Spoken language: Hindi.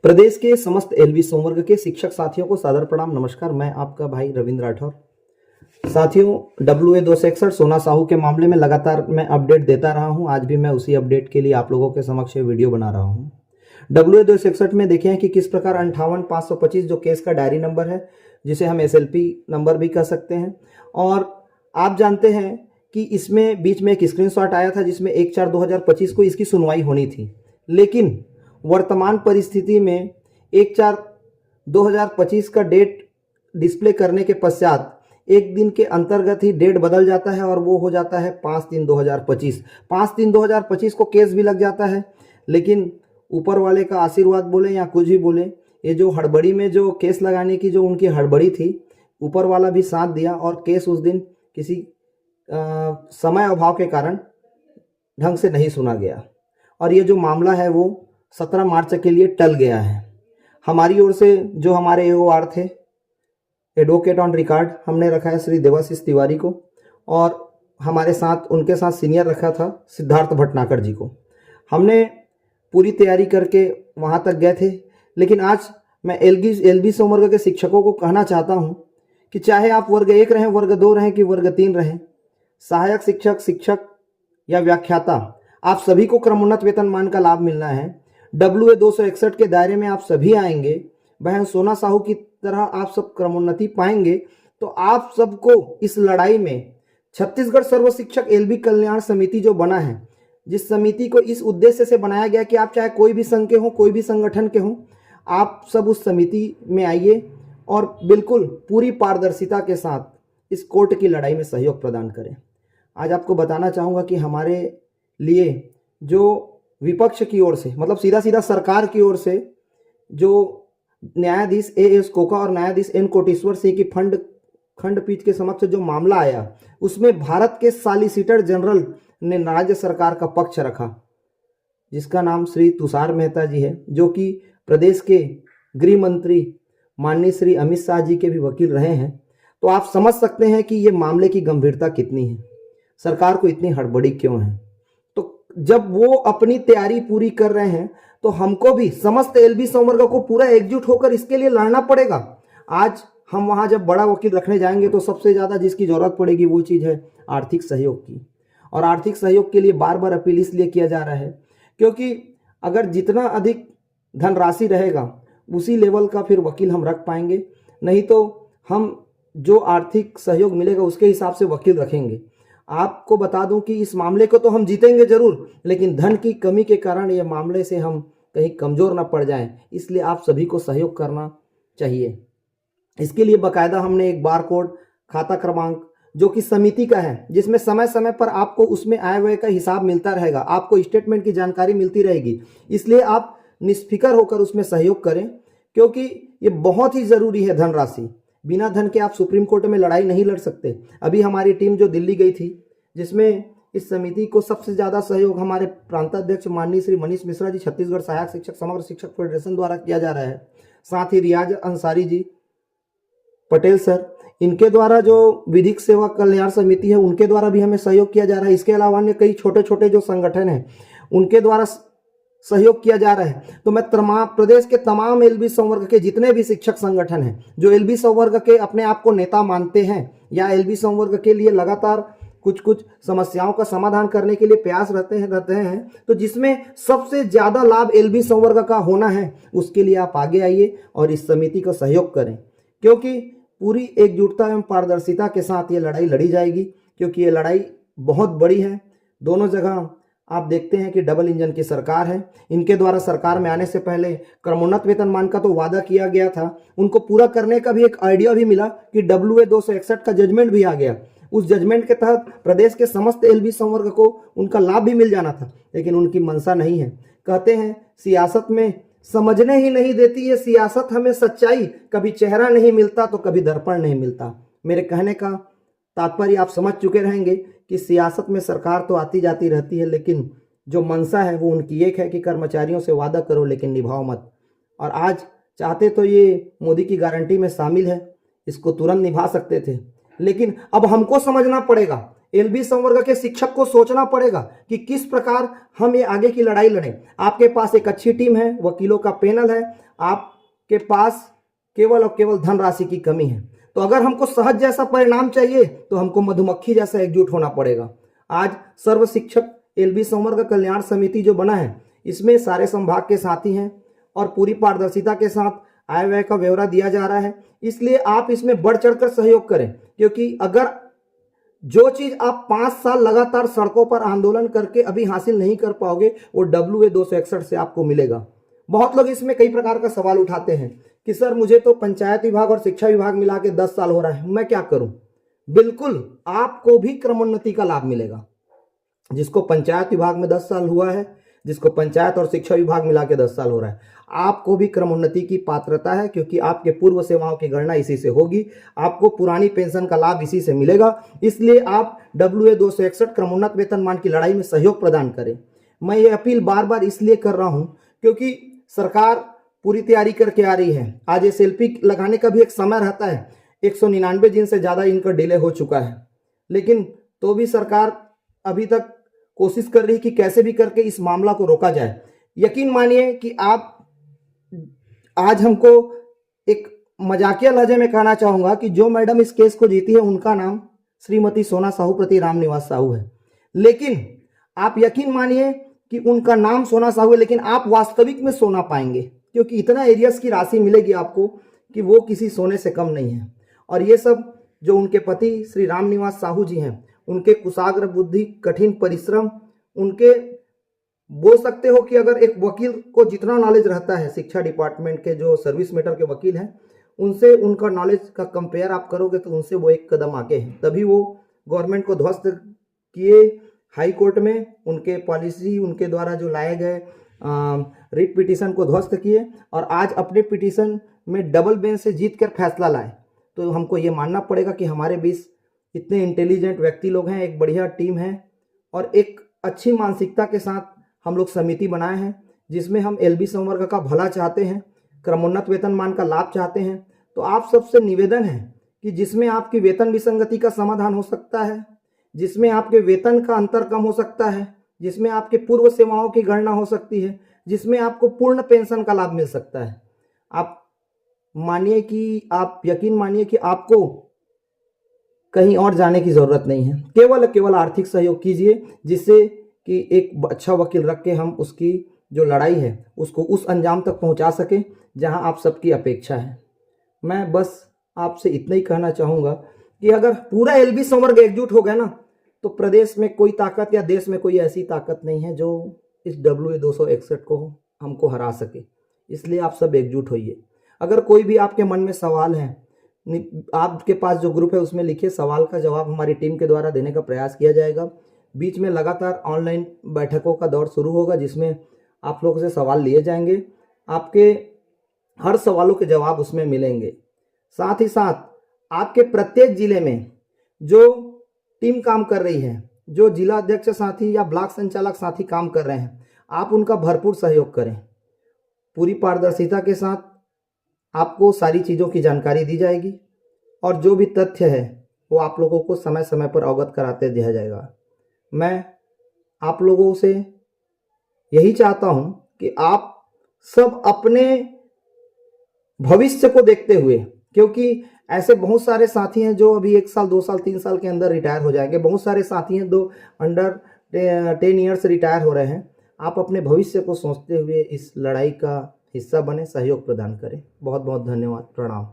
प्रदेश के समस्त एलबी संवर्ग के शिक्षक साथियों को सादर प्रणाम। नमस्कार, मैं आपका भाई रविंद्र राठौर। साथियों, WA-261 सोना साहू के मामले में लगातार मैं अपडेट देता रहा हूं। आज भी मैं उसी अपडेट के लिए आप लोगों के समक्ष वीडियो बना रहा हूं। WA-261 में देखें कि किस प्रकार 58,525 जो केस का डायरी नंबर है, जिसे हम SLP नंबर भी कह सकते हैं। और आप जानते हैं कि इसमें बीच में एक स्क्रीनशॉट आया था जिसमें 1/4/2025 को इसकी सुनवाई होनी थी, लेकिन वर्तमान परिस्थिति में 1/4/2025 का डेट डिस्प्ले करने के पश्चात एक दिन के अंतर्गत ही डेट बदल जाता है और वो हो जाता है 5/3/2025। 5/3/2025 को केस भी लग जाता है। लेकिन ऊपर वाले का आशीर्वाद बोले या कुछ भी बोले, ये जो हड़बड़ी में जो केस लगाने की जो उनकी हड़बड़ी थी, ऊपर वाला भी साथ दिया और केस उस दिन किसी समय अभाव के कारण ढंग से नहीं सुना गया और ये जो मामला है वो 17 मार्च के लिए टल गया है। हमारी ओर से जो हमारे AOR थे, एडवोकेट ऑन रिकॉर्ड, हमने रखा है श्री देवाशीष तिवारी को, और हमारे साथ उनके साथ सीनियर रखा था सिद्धार्थ भटनागर जी को। हमने पूरी तैयारी करके वहाँ तक गए थे। लेकिन आज मैं एलबी संवर्ग के शिक्षकों को कहना चाहता हूँ कि चाहे आप वर्ग 1 रहें, वर्ग 2 रहें कि वर्ग 3 रहें, सहायक शिक्षक, शिक्षक या व्याख्याता, आप सभी को क्रमोन्नत वेतनमान का लाभ मिलना है। WA-261 के दायरे में आप सभी आएंगे। बहन सोना साहू की तरह आप सब क्रमोन्नति पाएंगे। तो आप सबको इस लड़ाई में छत्तीसगढ़ सर्व शिक्षक एलबी कल्याण समिति जो बना है, जिस समिति को इस उद्देश्य से बनाया गया कि आप चाहे कोई भी संघ के हो, कोई भी संगठन के हो, आप सब उस समिति में आइए और बिल्कुल पूरी पारदर्शिता के साथ इस कोर्ट की लड़ाई में सहयोग प्रदान करें। आज आपको बताना चाहूँगा कि हमारे लिए जो विपक्ष की ओर से, मतलब सीधा सीधा सरकार की ओर से, जो न्यायाधीश A.S. कोका और न्यायाधीश N. कोटेश्वर सिंह की खंडपीठ के समक्ष जो मामला आया, उसमें भारत के सॉलिसिटर जनरल ने राज्य सरकार का पक्ष रखा, जिसका नाम श्री तुषार मेहता जी है, जो कि प्रदेश के गृह मंत्री माननीय श्री अमित शाह जी के भी वकील रहे हैं। तो आप समझ सकते हैं कि ये मामले की गंभीरता कितनी है, सरकार को इतनी हड़बड़ी क्यों है। तो जब वो अपनी तैयारी पूरी कर रहे हैं तो हमको भी समस्त एलबी संवर्ग को पूरा एकजुट होकर इसके लिए लड़ना पड़ेगा। आज हम वहां जब बड़ा वकील रखने जाएंगे तो सबसे ज़्यादा जिसकी जरूरत पड़ेगी वो चीज़ है आर्थिक सहयोग की। और आर्थिक सहयोग के लिए बार बार अपील इसलिए किया जा रहा है क्योंकि अगर जितना अधिक धनराशि रहेगा उसी लेवल का फिर वकील हम रख पाएंगे, नहीं तो हम जो आर्थिक सहयोग मिलेगा उसके हिसाब से वकील रखेंगे। आपको बता दूं कि इस मामले को तो हम जीतेंगे जरूर, लेकिन धन की कमी के कारण ये मामले से हम कहीं कमज़ोर ना पड़ जाएं, इसलिए आप सभी को सहयोग करना चाहिए। इसके लिए बाकायदा हमने एक बारकोड खाता क्रमांक जो कि समिति का है, जिसमें समय समय पर आपको उसमें आय व्यय का हिसाब मिलता रहेगा, आपको स्टेटमेंट की जानकारी मिलती रहेगी। इसलिए आप निष्फिक्र होकर उसमें सहयोग करें, क्योंकि ये बहुत ही ज़रूरी है। धनराशि, बिना धन के आप सुप्रीम कोर्ट में लड़ाई नहीं लड़ सकते। अभी हमारी टीम जो दिल्ली गई थी, जिसमें इस समिति को सबसे ज़्यादा सहयोग हमारे प्रांताध्यक्ष माननीय श्री मनीष मिश्रा जी, छत्तीसगढ़ सहायक शिक्षक समग्र शिक्षक फेडरेशन द्वारा किया जा रहा है। साथ ही रियाज अंसारी जी, पटेल सर, इनके द्वारा जो विधिक सेवा कल्याण समिति है उनके द्वारा भी हमें सहयोग किया जा रहा है। इसके अलावा अन्य कई छोटे छोटे जो संगठन हैं उनके द्वारा सहयोग किया जा रहा है। तो मैं प्रदेश के तमाम एलबी संवर्ग के जितने भी शिक्षक संगठन हैं, जो एलबी संवर्ग के अपने आप को नेता मानते हैं या एलबी संवर्ग के लिए लगातार कुछ कुछ समस्याओं का समाधान करने के लिए प्रयास रहते हैं, तो जिसमें सबसे ज़्यादा लाभ एलबी संवर्ग का होना है, उसके लिए आप आगे आइए और इस समिति को सहयोग करें, क्योंकि पूरी एकजुटता एवं पारदर्शिता के साथ ये लड़ाई लड़ी जाएगी। क्योंकि ये लड़ाई बहुत बड़ी है। दोनों जगह आप देखते हैं कि डबल इंजन की सरकार है। इनके द्वारा सरकार में आने से पहले क्रमोन्नत वेतनमान का तो वादा किया गया था, उनको पूरा करने का भी एक आइडिया भी मिला कि WA-261 का जजमेंट भी आ गया। उस जजमेंट के तहत प्रदेश के समस्त एलबी संवर्ग को उनका लाभ भी मिल जाना था, लेकिन उनकी मंशा नहीं है। कहते हैं सियासत में समझने ही नहीं देती है सियासत हमें सच्चाई, कभी चेहरा नहीं मिलता तो कभी दर्पण नहीं मिलता। मेरे कहने का तात्पर्य आप समझ चुके रहेंगे कि सियासत में सरकार तो आती जाती रहती है, लेकिन जो मंशा है वो उनकी एक है कि कर्मचारियों से वादा करो लेकिन निभाओ मत। और आज चाहते तो ये मोदी की गारंटी में शामिल है, इसको तुरंत निभा सकते थे, लेकिन अब हमको समझना पड़ेगा एलबी संवर्ग के शिक्षक को सोचना पड़ेगा कि किस प्रकार हम ये आगे की लड़ाई लड़ें। आपके पास एक अच्छी टीम है, वकीलों का पैनल है, आपके पास केवल और केवल धनराशि की कमी है। तो अगर हमको शहद जैसा परिणाम चाहिए तो हमको मधुमक्खी जैसा एकजुट होना पड़ेगा। आज सर्व शिक्षक एलबी संवर्ग कल्याण समिति जो बना है, इसमें सारे संभाग के साथी हैं और पूरी पारदर्शिता के साथ आय व्यय का ब्यौरा दिया जा रहा है। इसलिए आप इसमें बढ़ चढ़कर सहयोग करें, क्योंकि अगर जो चीज आप 5 साल लगातार सड़कों पर आंदोलन करके अभी हासिल नहीं कर पाओगे, वो WA 261 से आपको मिलेगा। बहुत लोग इसमें कई प्रकार का सवाल उठाते हैं कि सर मुझे तो पंचायत विभाग और शिक्षा विभाग मिला के 10 साल हो रहा है, मैं क्या करूं। बिल्कुल, आपको भी क्रमोन्नति का लाभ मिलेगा। जिसको पंचायत विभाग में 10 साल हुआ है, जिसको पंचायत और शिक्षा विभाग मिला के 10 साल हो रहा है, आपको भी क्रमोन्नति की पात्रता है, क्योंकि आपके पूर्व सेवाओं की गणना इसी से होगी, आपको पुरानी पेंशन का लाभ इसी से मिलेगा। इसलिए आप WA 261 क्रमोन्नत वेतनमान की लड़ाई में सहयोग प्रदान करें। मैं ये अपील बार बार इसलिए कर रहा हूं क्योंकि सरकार पूरी तैयारी करके आ रही है। आज SLP लगाने का भी एक समय रहता है। 199 दिन से ज्यादा इनका डिले हो चुका है, लेकिन तो भी सरकार अभी तक कोशिश कर रही कि कैसे भी करके इस मामला को रोका जाए। यकीन मानिए कि आप आज हमको एक मजाकिया लहजे में कहना चाहूंगा कि जो मैडम इस केस को जीती है उनका नाम श्रीमती सोना साहू प्रति रामनिवास साहू है, लेकिन आप यकीन मानिए कि उनका नाम सोना साहू है, लेकिन आप वास्तविक में सोना पाएंगे, क्योंकि इतना एरियस की राशि मिलेगी आपको कि वो किसी सोने से कम नहीं है। और ये सब जो उनके पति श्री रामनिवास साहू जी हैं, उनके कुशाग्र बुद्धि, कठिन परिश्रम, उनके बोल सकते हो कि अगर एक वकील को जितना नॉलेज रहता है, शिक्षा डिपार्टमेंट के जो सर्विस मैटर के वकील हैं, उनसे उनका नॉलेज का कंपेयर आप करोगे तो उनसे वो एक कदम आगे हैं। तभी वो गवर्नमेंट को ध्वस्त किए हाई कोर्ट में, उनके पॉलिसी, उनके द्वारा जो लाए गए रिट पिटीशन को ध्वस्त किए और आज अपने पिटीशन में डबल बेंच से जीत कर फैसला लाए। तो हमको ये मानना पड़ेगा कि हमारे बीच इतने इंटेलिजेंट व्यक्ति लोग हैं, एक बढ़िया टीम है और एक अच्छी मानसिकता के साथ हम लोग समिति बनाए हैं, जिसमें हम एलबी संवर्ग का भला चाहते हैं, क्रमोन्नत वेतनमान का लाभ चाहते हैं। तो आप सबसे निवेदन है कि जिसमें आपकी वेतन विसंगति का समाधान हो सकता है, जिसमें आपके वेतन का अंतर कम हो सकता है, जिसमें आपके पूर्व सेवाओं की गणना हो सकती है, जिसमें आपको पूर्ण पेंशन का लाभ मिल सकता है, आप मानिए कि आप यकीन मानिए कि आपको कहीं और जाने की जरूरत नहीं है। केवल आर्थिक सहयोग कीजिए, जिससे कि एक अच्छा वकील रख के हम उसकी जो लड़ाई है उसको उस अंजाम तक पहुंचा सके जहां आप सबकी अपेक्षा है। मैं बस आपसे इतना ही कहना चाहूँगा कि अगर पूरा एलबी संवर्ग एकजुट हो गया ना, तो प्रदेश में कोई ताकत या देश में कोई ऐसी ताकत नहीं है जो इस WA 261 को हमको हरा सके। इसलिए आप सब एकजुट होइए। अगर कोई भी आपके मन में सवाल है, आपके पास जो ग्रुप है उसमें लिखिए, सवाल का जवाब हमारी टीम के द्वारा देने का प्रयास किया जाएगा। बीच में लगातार ऑनलाइन बैठकों का दौर शुरू होगा, जिसमें आप लोगों से सवाल लिए जाएंगे, आपके हर सवालों के जवाब उसमें मिलेंगे। साथ ही साथ आपके प्रत्येक जिले में जो टीम काम कर रही है, जो जिला अध्यक्ष साथी या ब्लॉक संचालक साथी काम कर रहे हैं, आप उनका भरपूर सहयोग करें। पूरी पारदर्शिता के साथ आपको सारी चीज़ों की जानकारी दी जाएगी और जो भी तथ्य है वो आप लोगों को समय समय पर अवगत कराते दिया जाएगा। मैं आप लोगों से यही चाहता हूं कि आप सब अपने भविष्य को देखते हुए, क्योंकि ऐसे बहुत सारे साथी हैं जो अभी 1 साल 2 साल 3 साल के अंदर रिटायर हो जाएंगे, बहुत सारे साथी हैं जो अंडर 10 ईयर्स रिटायर हो रहे हैं। आप अपने भविष्य को सोचते हुए इस लड़ाई का हिस्सा बने, सहयोग प्रदान करें। बहुत बहुत धन्यवाद, प्रणाम।